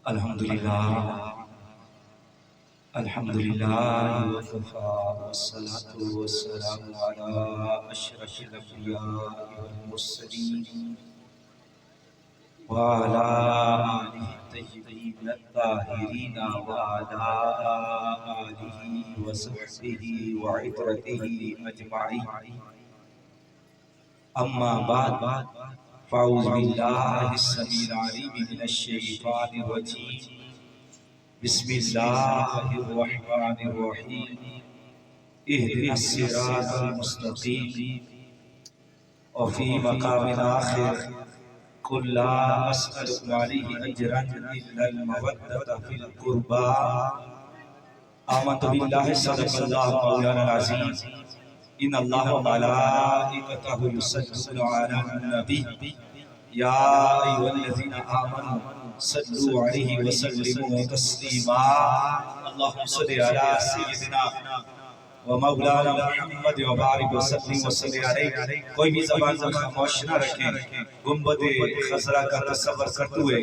الحمدللہ الحمدللہ وکفا والصلاة والسلام علی اشرف الانبیاء والمرسلین وعلی آلہ الطیبین الطاہرین وعلی آلہ وصحبہ وعطرتہ اجمعین اما بعد فاعوذ باللہ السمیع العلیم من الشیطان الرجیم بسم اللہ الرحمن الرحیم اهدنا الصراط المستقیم وفي مقام آخر قل لا أسألكم عليه أجرا إلا المودة في القربى آمنت بالله صدق الله مولانا العظيم إن الله وملائكته يصلون على النبي يا أيها الذين آمنوا صلوا عليه وسلموا تسليما اللهم صل على سيدنا ومولانا محمد وبارک وسلم وصلی علیہ. کوئی بھی زبان کو خاموش نہ رکھیں. گنبد خضرا کا تصور کرتے ہوئے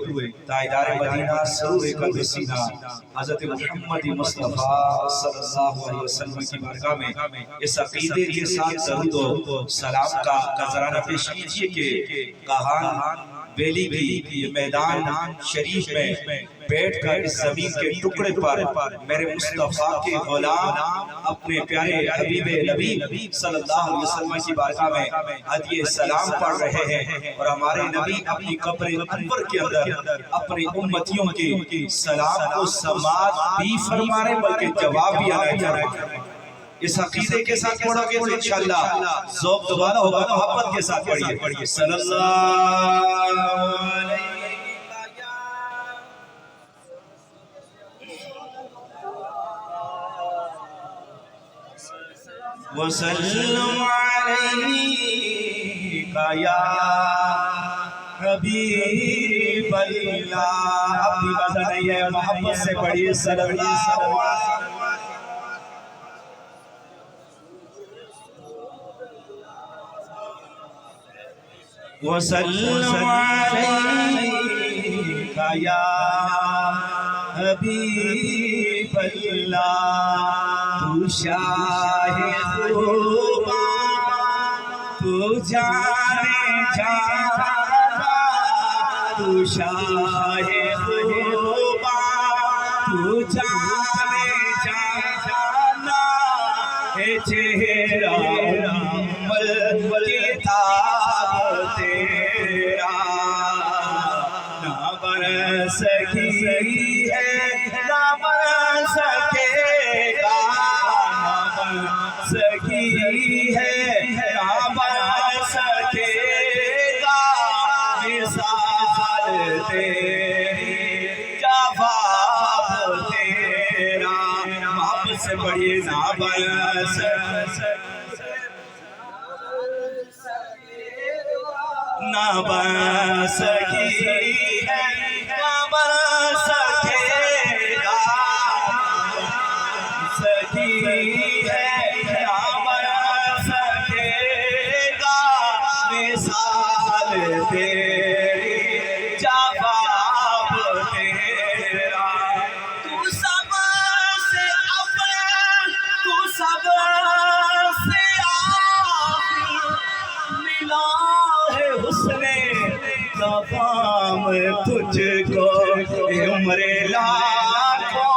تاجدار مدینہ سرور قلب سینہ حضرت محمد مصطفیٰ صلی اللہ علیہ وسلم کی بارگاہ میں اس عقیدے کے ساتھ درود و سلام کا نذرانہ پیش کیجئے کہ کہاں ویلی کی یہ میدان شریف میں بیٹھ کر اس زمین کے ٹکڑے پر میرے مصطفیٰ کے غلام اپنے پیارے حبیب نبی صلی اللہ علیہ وسلم کی بارگاہ میں ہدیہ سلام پڑھ رہے ہیں اور ہمارے نبی اپنی قبر انور کے اندر اپنی امتیوں کے سلام کو سماعت بھی فرما رہے بلکہ جواب بھی ادا کر رہے ہیں. اس عقیدے کے ساتھ پڑھو گے تو انشاءاللہ ذوق دوبارہ ہوگا. محبت کے ساتھ پڑھیے صلی اللہ علیہ وسلم علیکہ یا حبیب اللہ. اپنی بازا نہیں ہے, محبت سے پڑھیے صلی اللہ علیہ وسلم علیکہ یا حبیب اللہ. تو شاہ خوباں تو جانے جانا, تو شاہ خوباں تو جانے جانا, اے چہرہ امل کتاب تیرا نہ بن سکی ہے نہ بن سکے گا, نہ بن سکی ہے نہ بن سکے گا. مثال تیری جواب تیرا. محبت سے پڑھیے نہ بن سکے نہ بن سکی ہے نہ بن سکے گا, سکی ہے نہ بن سکے گا. مثال تیری جواب تیرا. تو سب سے اول تو سب سے آخر ملا ہے حسن تمام تجھ کو. عمر لاکھوں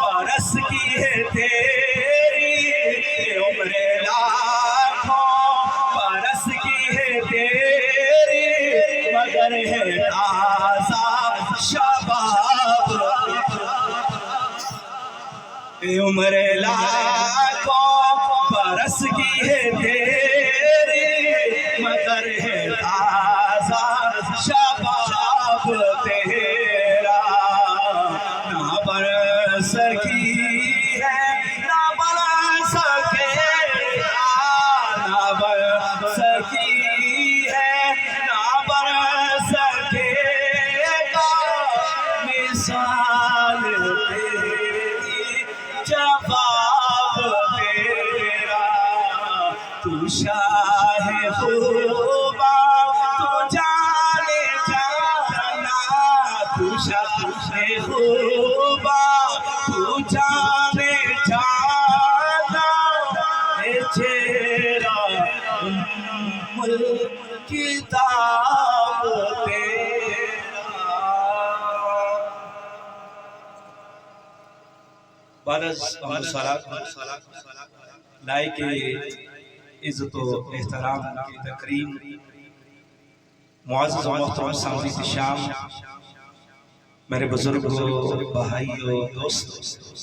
برس کی ہے تیری, عمر لاکھوں برس کی ہے تیری, مگر ہے تازہ شباب. عمر لاکھوں برس کی ہے تیری, مگر ہے تازہ شباب تیرا. نہ بن سکی ہے نہ بن سکے گا, نہ بن سکی ہے نہ بن سکے گا. مثال تیری جواب خوبا تو جانے جانا چہرہ کتاب تیرا بعد لائق عزت و احترام کی تقریم معزز و محترم سامعین شام میرے بزرگوں بھائیوں دوستوں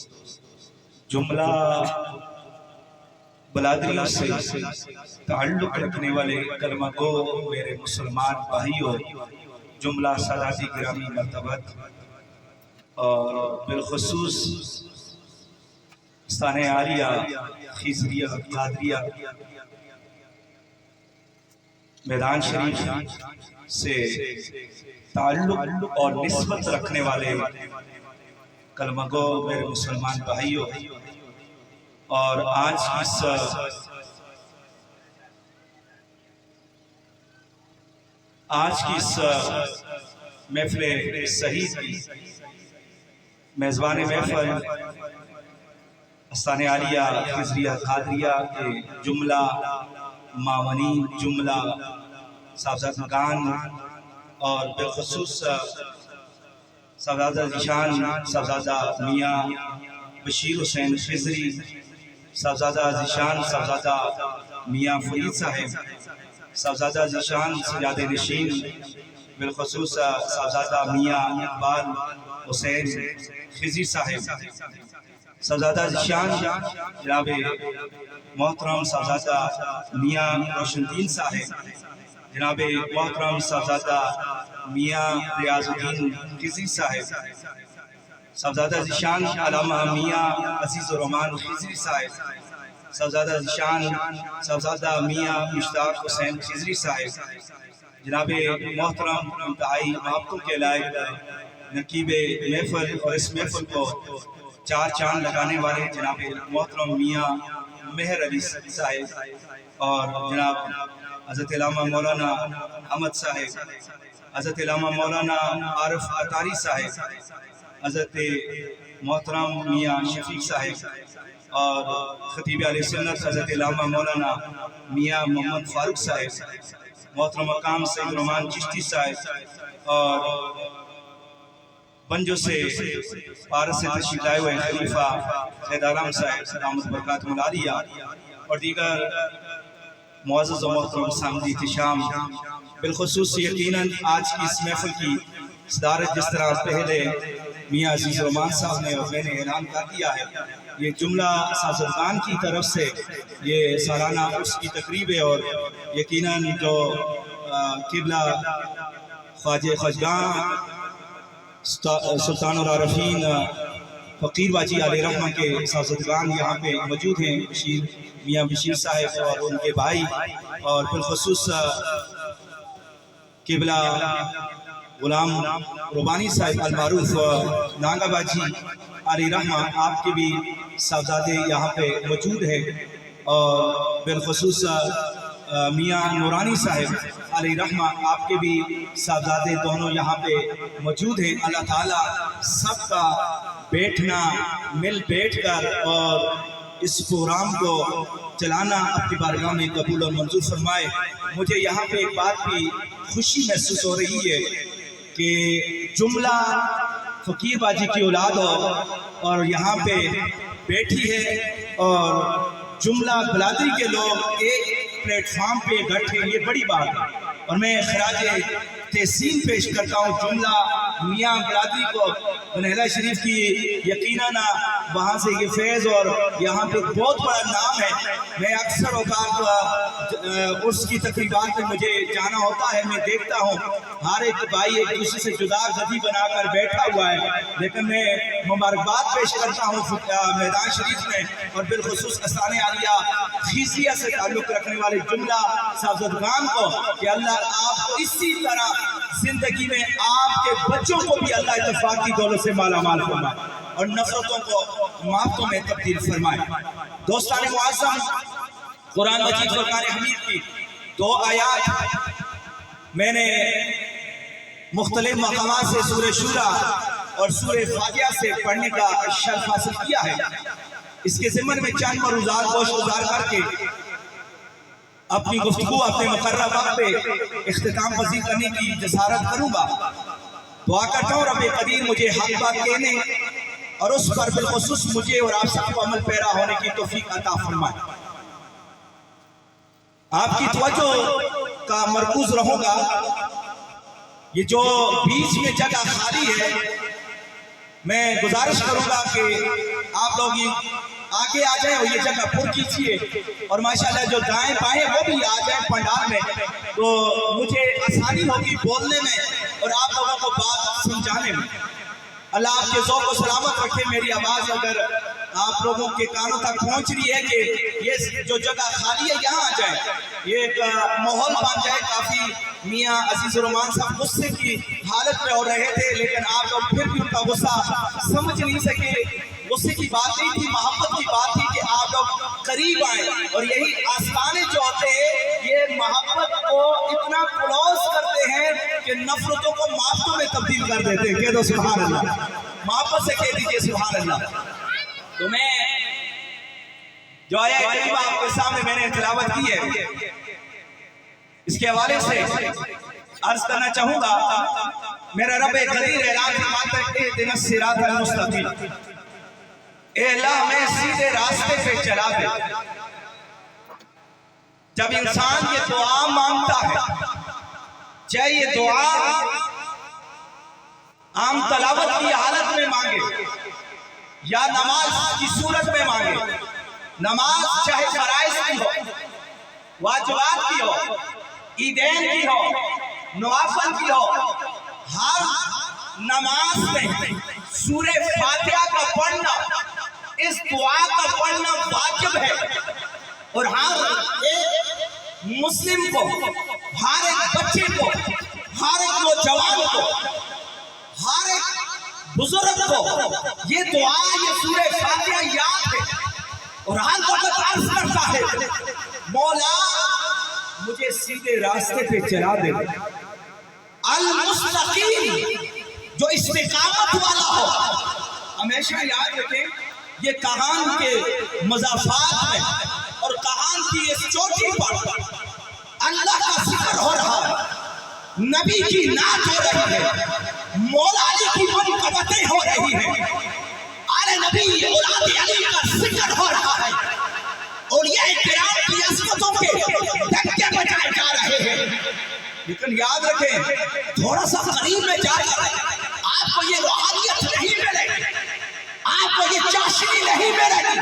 جملہ بلادریوں سے تعلق رکھنے والے کلمہ گو میرے مسلمان بھائیوں جملہ ساداتی گرامی مرتبت اور بالخصوص استان عالیہ خضریہ قادریہ میدان شریف سے تعلق اور نسبت رکھنے والے کلمہ گو میرے مسلمان بھائیوں اور آج کی اس محفل صحیح کی میزبان محفل استان عالیہ خضریہ قادریہ کے جملہ معاونین جملہ صاحبزادگان اور بالخصوص صاحبزادہ ذیشان صاحبزادہ میاں بشیر حسین خضری صاحبزادہ ذیشان صاحبزادہ میاں فرید صاحب صاحبزادہ ذیشان سجاد نشین بالخصوص صاحبزادہ میاں اقبال حسین خضری صاحب صاحبزادہ ذیشان جناب محترم صاحبزادہ میاں روشن الدین صاحب جناب محترم صاحبزادہ میاں ریاض الدین خضری صاحب صاحبزادہ ذیشان علامہ میاں عزیز الرحمان خضری صاحب صاحبزادہ ذیشان صاحبزادہ میاں مشتاق حسین خضری صاحب جناب محترم انتہائی محبتوں کے لائق نقیب محفل اور اس محفل کو چار چاند لگانے والے جناب محترم میاں مہر علی صاحب اور جناب حضرت علامہ مولانا احمد صاحب حضرت علامہ مولانا عارف عطاری صاحب حضرت محترم میاں شفیق صاحب اور خطیب علیہ سنت حضرت علامہ مولانا میاں محمد فاروق صاحب محترم مقام سید رحمان چشتی صاحب اور بنجو سے پارس سے تشریف لائے ہوئے خلیفہ سید آرام صاحب سلامت برکاتہ العالیہ اور دیگر معزز و محترم سامعین شام بالخصوص یقیناً آج کی اس محفل کی صدارت جس طرح پہلے میاں عزیز الرحمان صاحب نے اور میں نے اعلان کر دیا ہے یہ جملہ سازگان کی طرف سے یہ سالانہ عرس کی تقریب ہے اور یقیناً جو قبلہ خواجہ خواجگاں سلطان العارفین فقیر باجی علیہ رحمہ کے سازگان یہاں پہ موجود ہیں میاں بشیر صاحب اور ان کے بھائی اور بالخصوص قبلہ غلام ربانی صاحب المعروف نانگا باجی علیہ رحمہ آپ کے بھی صاحبزادے یہاں پہ موجود ہیں اور بالخصوص میاں نورانی صاحب علیہ رحمہ آپ کے بھی صاحبزادے دونوں یہاں پہ موجود ہیں اللہ تعالیٰ سب کا بیٹھنا مل بیٹھ کر اور اس پروگرام کو چلانا اپنی بارگاہ میں قبول اور منظور فرمائے مجھے یہاں پہ ایک بات کی خوشی محسوس ہو رہی ہے کہ جملہ فقیر باجی کی اولاد ہو اور یہاں پہ بیٹھی ہے اور جملہ بلادری کے لوگ ایک پلیٹ فارم پہ بیٹھے یہ بڑی بات ہے اور میں خراج تحسین پیش کرتا ہوں جملہ میاں بلادری کو بنہلہ شریف کی یقیناً وہاں سے یہ فیض اور یہاں پہ بہت بڑا نام ہے میں اکثر اوقات اس کی تقریبات میں مجھے جانا ہوتا ہے میں دیکھتا ہوں ہر ایک بھائی ایک دوسرے سے جدا گدی بنا کر بیٹھا ہوا ہے لیکن میں مبارکباد پیش کرتا ہوں میدان شریف میں اور بالخصوص استان عالیہ خضریہ سے تعلق رکھنے والے جملہ صاحبزادگان کو کہ اللہ آپ کو اسی طرح زندگی میں آپ کے بچوں کو بھی اللہ اتفاق کی دولت سے مالا مال فرمائے اور نفرتوں کو معافتوں میں تبدیل فرمائے دوستان معظم قرآن مجید فرقان حمید کی 2 آیات میں نے مختلف مقامات سے سورہ شورى اور سورہ فاتحہ سے پڑھنے کا شرف حاصل کیا ہے، اس کے ضمن میں چند مروزات گوشت گزار کر کے اپنی گفتگو اپنے مقررہ وقت پہ اختتام پذیر کرنے کی جسارت کروں گا۔ دعا کرتا ہوں رب قدیر مجھے حق بات کہنے اور اس پر بالخصوص مجھے اور آپ سب کو عمل پیرا ہونے کی توفیق عطا فرمائے۔ آپ کی توجہ کا مرکوز رہوں گا، یہ جو بیچ میں جگہ خالی ہے، میں گزارش کروں گا کہ آپ لوگ آگے آ جائیں اور یہ جگہ پر کیجئے، اور ماشاءاللہ جو دائیں بائیں وہ بھی آ جائیں پنڈال میں، تو مجھے آسانی ہوگی بولنے میں اور آپ لوگوں کو بات سمجھانے میں۔ اللہ آپ کے ذوق و سلامت رکھے۔ میری آواز اگر آپ لوگوں کے کانوں تک پہنچ رہی ہے کہ یہ جو جگہ خالی ہے یہاں آ جائے، یہ ایک ماحول بن جائے۔ کافی میاں عزیز الرحمان صاحب غصے کی حالت میں ہو رہے تھے، لیکن آپ لوگ پھر بھی ان کا غصہ سمجھ نہیں سکے۔ غصے کی بات نہیں تھی، محبت کی بات تھی کہ آپ لوگ قریب آئیں، اور یہی آستانے جو ہوتے ہیں یہ محبت کو اتنا کلوز کرتے ہیں کہ نفرتوں کو معافوں میں تبدیل کر دیتے ہیں۔ کہہ دو سبحان اللہ، محبت سے کہہ دیجئے سبحان اللہ۔ تو میں جو آیا قریب آپ کے سامنے میں نے تلاوت کی ہے، اس کے حوالے سے عرض کرنا چاہوں گا، میرا رب قدیر اعلان فرماتا ہے اہدنا الصراط المستقیم، اے اللہ ہمیں سیدھے راستے پہ چلا دے۔ جب انسان یہ دعا مانگتا ہے، چاہے یہ دعا عام تلاوت کی حالت میں مانگے یا نماز کی صورت میں مانگے، نماز چاہے فرائض کی ہو، واجبات کی ہو، عیدین کی ہو، نوافل کی ہو، ہر نماز میں سورہ فاتحہ کا پڑھنا، اس دعا کا پڑھنا واجب ہے، اور ہر ایک مسلم کو، ہر ایک بچے کو، ہر ایک نوجوان کو، ہر ایک بزرگ کو یہ دعا، یہ سورہ فاتحہ یاد ہے، اور ہر وقت عرض کرتا ہے مولا مجھے سیدھے راستے پہ چلا دے۔ المستقیم، جو استقامت والا ہو۔ ہمیشہ یاد رکھیں یہ کہان کے مضافات میں اور کہان کی اس چوٹی پر اللہ کا ذکر ہو رہا ہے، نبی کی نعت ہو رہی ہے، مولا علی کی منقبتیں ہو رہی ہیں، آل نبی اولاد علی کا ذکر ہو رہا ہے، اور یہ کرام کی عظمتوں کے ڈنکے بجائے جا رہے ہیں۔ لیکن یاد رکھیں تھوڑا سا قریب میں جا کر آپ کو یہ روحانیت نہیں ملے گی، آپ کو یہ چاشنی نہیں ملے گی،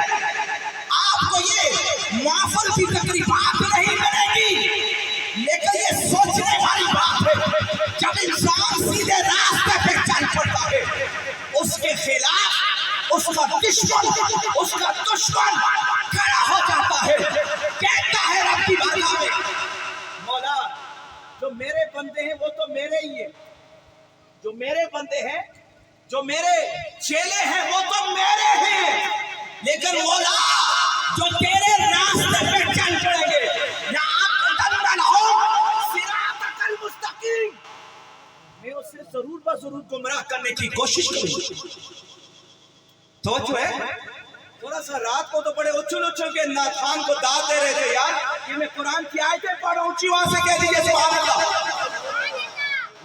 آپ کو یہ معافل کی تقریبات نہیں ملے گی، لیکن یہ سوچنے والی بات ہے جب انسان سیدھے راستے پہ چل پڑتا ہے، اس کے خلاف اس کا دشمن کھڑا ہو جاتا ہے، کہتا ہے رب کی بارگاہ میں مولا جو میرے بندے ہیں وہ تو میرے ہی ہیں، جو میرے بندے ہیں، جو میرے چیلے ہیں وہ تو میرے ہیں، لیکن مولا جو تیرے راستے پہ چل پڑیں گے میں اسے ضرور ضرور گمراہ کرنے کی کوشش کروں۔ تو جو ہے تھوڑا سا رات کو تو بڑے اچھل اچھل کے ناتخوان کو داد دے رہے تھے، یار کہ میں قرآن کی آیتیں پڑھ رہا ہوں، اونچی وہاں سے کہہ دیجئے سبحان اللہ۔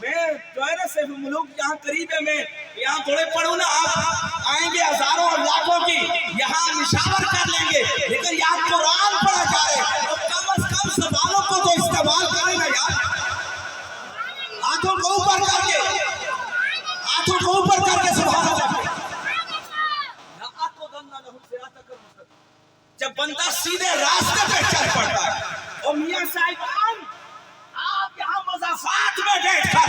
میں جو ہے نا صرف ملوک یہاں قریب ہے، میں یہاں تھوڑے پڑھوں نا، آپ آئیں گے ہزاروں اور لاکھوں کی یہاں نشاور کر لیں گے، لیکن یہاں قرآن پڑھا جائے تو کم از کم زبانوں کو تو استعمال کریں نا یار، ہاتھوں کو اوپر کر کے، ہاتھوں کو اوپر کر کے سبحان اللہ۔ جب بندہ سیدھے راستے پہ چل پڑتا ہے، اور میاں صاحبان آپ یہاں مضافات میں بیٹھ کر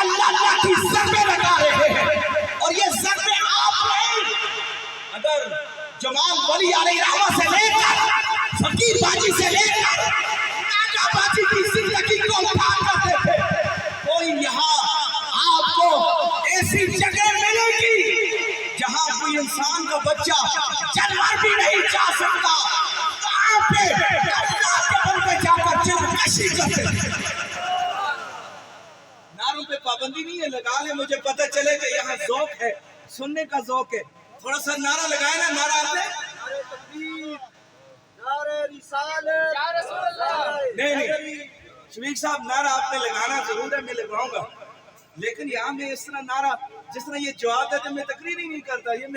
اللہ کی ضربیں لگا رہے ہیں، اور یہ ضربیں آپ نہیں، اگر جمال ولی علیہ رحمہ سے لے کر فقیر باجی سے لے کر ناگا باجی کی زندگی کو اٹھا کرتے تھے، کوئی یہاں آپ کو ایسی جگہ ملے گی جہاں کوئی انسان کا بچہ جانور بھی نہیں جا سکتا، وہاں پہ اللہ کے بندے جا کر جنکشی کرتے ہیں۔ نعروں پہ پابند پابندی نہیں ہے، لگا لے، مجھے پتہ چلے کہ یہاں ذوق ہے، سننے کا ذوق ہے. تھوڑا سا نعرہ لگائے نا، نعرہ آتے نہیں شفیق صاحب، نعرہ آپ نے لگانا ضرور ہے، میں لگواؤں گا، لیکن یہاں میں اس طرح نعرہ جس طرح یہ جواب دیتے میں تقریر ہی نہیں کرتا. یہ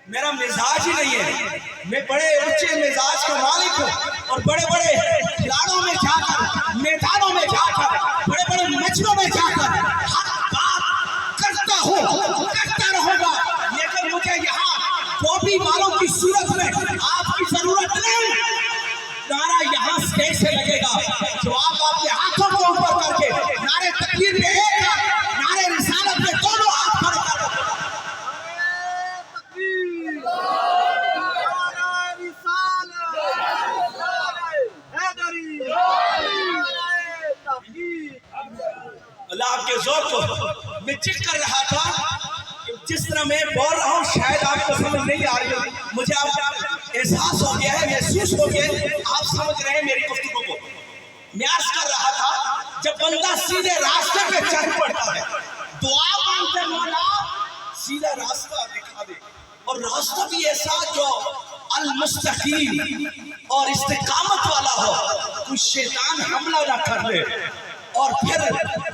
میرا مزاج ہی نہیں ہے. میں بڑے اونچے مزاج کا مالک ہوں اور بڑے بڑے کھلاڑوں میں جا کر، میدانوں میں جا کر، بڑے بڑے میچوں میں جا کر حق بات کرتا ہوں، کرتا رہوں گا. لیکن مجھے یہاں ٹوپی والوں کی صورت میں آپ کی ضرورت نہیں. نعرہ یہاں اسٹیج سے لگے گا، جواب آپ کے ہاتھوں کو اوپر کر کے نعرے تکبیر میں ایک ہاتھ، نعرے رسالت میں دونوں ہاتھ کھڑے کر دو. اللہ آپ کے ذوق کو میں چیک کر رہا تھا کہ جس طرح میں بول رہا ہوں شاید آپ کو سمجھ نہیں آ رہی ہے. مجھے آپ کا احساس ہو گیا ہے، محسوس ہو گیا ہے، آپ سمجھ رہے ہیں میری گفتگو کو. میں عرض کر رہا تھا جب بندہ سیدھے راستے پہ چل پڑتا ہے، دعا مانگتے مولا سیدھا راستہ دکھا دے، اور راستہ بھی ایسا جو المستقیم اور استقامت والا ہو، کوئی شیطان حملہ نہ کر لے. اور پھر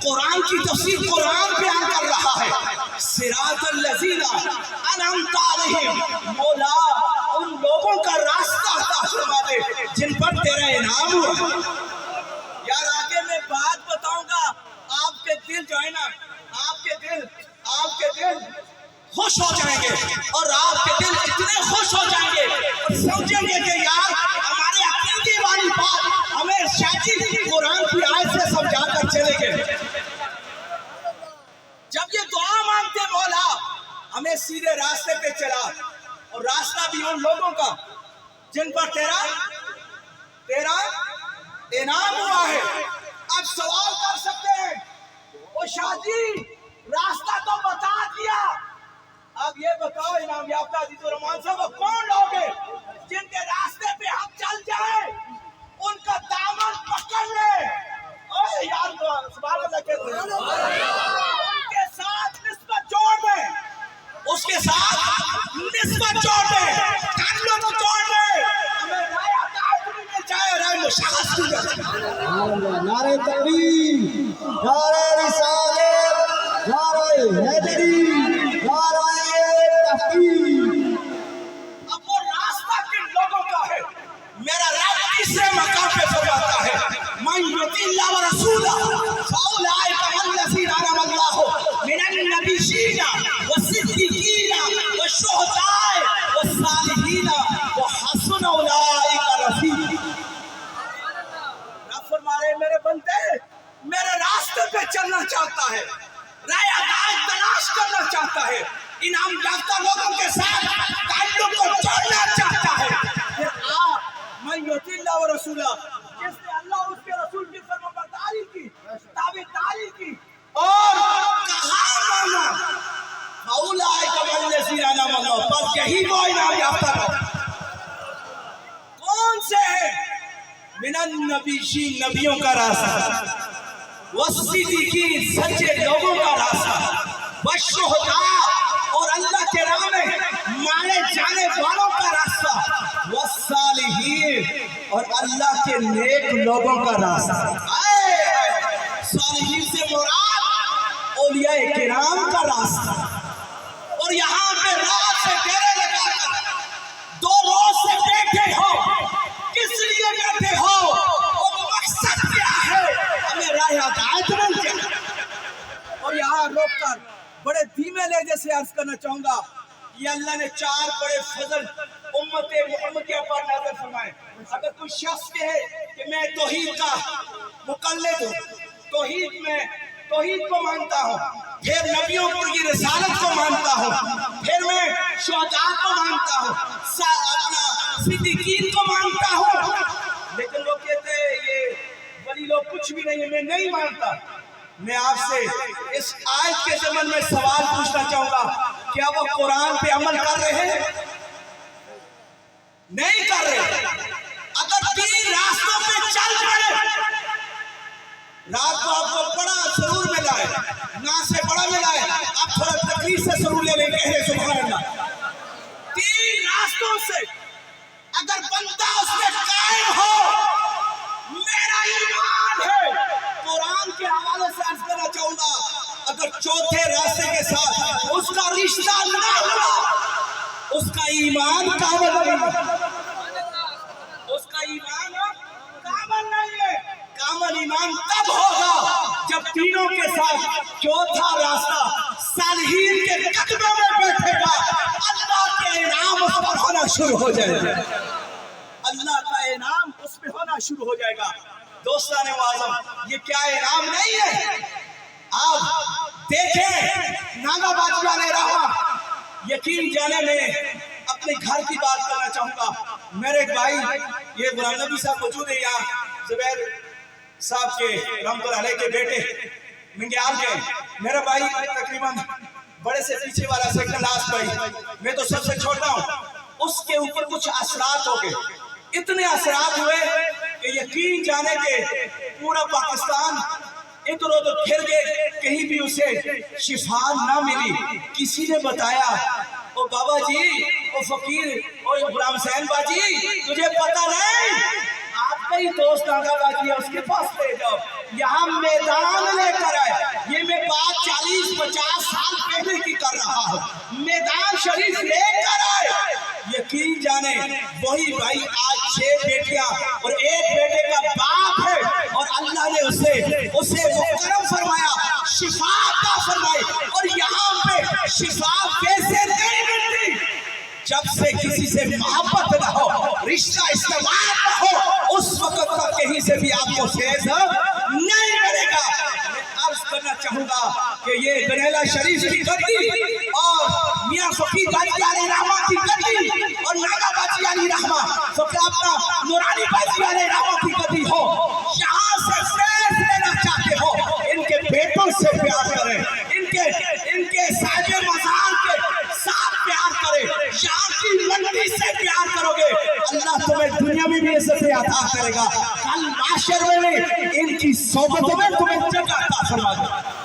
قرآن کی تفسیر قرآن بیان کر رہا ہے، صراط الذین انعمت علیہم، مولا ان لوگوں کا راستہ عطا فرما دے جن پر تیرا انعام ہوا. یار آگے میں بات بتاؤں گا، آپ کے دل جو ہے نا، آپ کے دل خوش ہو جائیں گے، اور آپ کے دل اتنے خوش ہو جائیں گے اور سمجھیں گے کہ یار ہمارے عقیدے والی بات ہمیں شاید قرآن کی آیت سے سمجھا کر چلے گئے. جب یہ دعا مانگتے مولا ہمیں سیدھے راستے پہ چلا، اور راستہ بھی ان لوگوں کا جن پر تیرا انعام ہوا ہے. اب سوال کر سکتے ہیں، او شاہ جی راستہ تو بتا دیا، اب یہ بتاؤ انعام یافتہ عزیز الرحمان صاحب وہ کون لوگ ہیں جن کے راستے پہ ہم چل جائیں، ان کا دامن پکڑ لے، اوہ یار سبحان اللہ کہتے ہیں، ان کے ساتھ نسبت جوڑ دیں، اس کے ساتھ نسبت جوڑ دیں، تعلق جوڑ دیں، ہمیں رائے عطایت بھی مل جائے، رائے مشخص بھی مل جائے. نعرہ تکبیر، نعرہ رسالت، نعرہ حیدری، نعرہ تحقیق. اب وہ راستہ کن لوگوں کا ہے؟ میرا رب تیسرے مقام پہ فرماتا ہے، من یطع اللہ ورسولہ فاولئک مع الذین انعم اللہ من النبیین والصدیقین والشہداء والصالحین وحسن اولئک رفیقا. رب فرما رہے میرے بندے میرے راستے پہ چلنا چاہتا ہے، رائے عطایت تلاش کرنا چاہتا ہے، انعام یافتہ لوگوں کے ساتھ تعلق کو جوڑنا چاہتا ہے، پھر من یطع اللہ ورسولہ، جس نے اللہ اور اس کے رسول کی فرمانبرداری کی، تابعداری کی اور کہا مانا، فاولئک مع الذین انعم اللہ، بس یہی وہ انعام یافتہ لوگ. کون سے ہیں؟ من النبیین، نبیوں کا راستہ، والصدیقین، سچے لوگوں کا راستہ، والشہداء، اور اللہ کے راہ میں مارے جانے والوں کا راستہ، والصالحین، اور اللہ کے نیک لوگوں کا راستہ. صالحین سے مراد اولیاء کرام کا راستہ. اور یہاں پہ رات سے ڈیرے لگا کر 2 روز سے بیٹھے ہو، کس لیے بیٹھے ہو اور مقصد کیا ہے؟ ہمیں راہ ہدایت مل جائے. اور یہاں روک کر بڑے دھیمے لہجے سے عرض کرنا چاہوں گا، یہ اللہ نے 4 بڑے فضل امت محمدیہ پر نازل فرمائے. اگر کوئی شخص کہے کہ میں توحید کا مقلد ہوں، توحید کو مانتا ہوں، پھر نبیوں کی رسالت کو مانتا ہوں، پھر میں شہداء کو مانتا ہوں، اپنا صدیقین کو مانتا ہوں، لیکن لوگ کہتے ہیں یہ ولی لوگ کچھ بھی نہیں ہے، میں نہیں مانتا. میں آپ سے اس آیت کے ضمن میں سوال پوچھنا چاہوں گا، کیا وہ قرآن پہ عمل کر رہے ہیں؟ نہیں کر رہے. اگر 3 راستوں پہ چل پڑے رات کو آپ کو بڑا سرور ملا ہے، نا سے بڑا ملا ہے، آپ تھوڑا تکلیف سے سرور لے لیں، کہہ رہے سبحان اللہ۔ 3 راستوں سے اگر بندہ اس میں قائم ہو، میرا ایمان ہے، قرآن کے حوالے سے عرض کرنا چاہوں گا، اگر چوتھے راستے کے ساتھ اس کا رشتہ نہ ہوا، اس کا ایمان کامل نہیں ہے، اس کا ایمان کامل نہیں ہے۔ کامل ایمان تب ہوگا جب تینوں کے ساتھ چوتھا راستہ صالحین کے قدموں میں بیٹھے گا، اللہ کے انعام اس پر ہونا شروع ہو جائے گا، اللہ کا انعام اس پہ ہونا شروع ہو جائے گا۔ دوستان معظم، یہ کیا انعام نہیں ہے؟ آپ دیکھیں ناگا باجوہ نے رہا، یقین جانے میں اپنے گھر کی بات کرنا چاہوں گا۔ میرے ایک بھائی، یہ غلام نبی صاحب موجود ہے یہاں، زبیر صاحب کے رحمت اللہ علیہ کے بیٹے منگیال کے، میرا بھائی تقریباً بڑے سے پیچھے والا سیکنڈ لاسٹ بھائی، میں تو سب سے چھوٹا ہوں، اس کے اوپر کچھ اثرات ہو گئے، اتنے اثرات ہوئے کہ یقین جانے کے پورا پاکستان ادھر ادھر پھر گئے، کہیں بھی اسے شفا نہ ملی۔ کسی نے بتایا، او بابا جی، او فقیر، او غلام حسین باجی، تجھے پتہ نہیں، آپ کا ہی دوست ناگا باجی ہے، اس کے پاس لے جاؤ، یہاں میدان لے کر آئے۔ یہ میں بات 40-50 سال پہلے کی کر رہا ہوں، میدان شریف لے کر آئے۔ یقین جانے وہی بھائی آج 6 بیٹیاں اور 1 بیٹے کا باپ ہے، اور اللہ نے اسے کرم فرمایا، شفا عطا فرمائی، اور یہاں پہ شفا کیسے نہیں ملتی؟ جب سے کسی سے محبت نہ ہو، رشتہ استوار نہ ہو، اس وقت تک کہیں سے بھی آپ کو فیض نہیں ملے گا۔ میں عرض کرنا چاہوں گا کہ یہ گنیلا شریف کی گدی اور میاں فقیر باجی علیہ رحمہ کی گدی اور ناگا باجی علیہ رحمہ، فقیر اپنا نورانی باجی علیہ رحمہ کی گدی ہو، یہاں سے فیض لینا چاہتے ہو، ان کے بیٹوں سے پیار کریں، ان کے صاحب مزار کے ساتھ پیار کریں، یہاں کی منڈی سے پیار کرو گے، اللہ تمہیں دنیا میں بھی عزت عطا کرے گا، کل معاشر میں ان کی صحبتوں میں تمہیں جگہ عطا فرما دے گا۔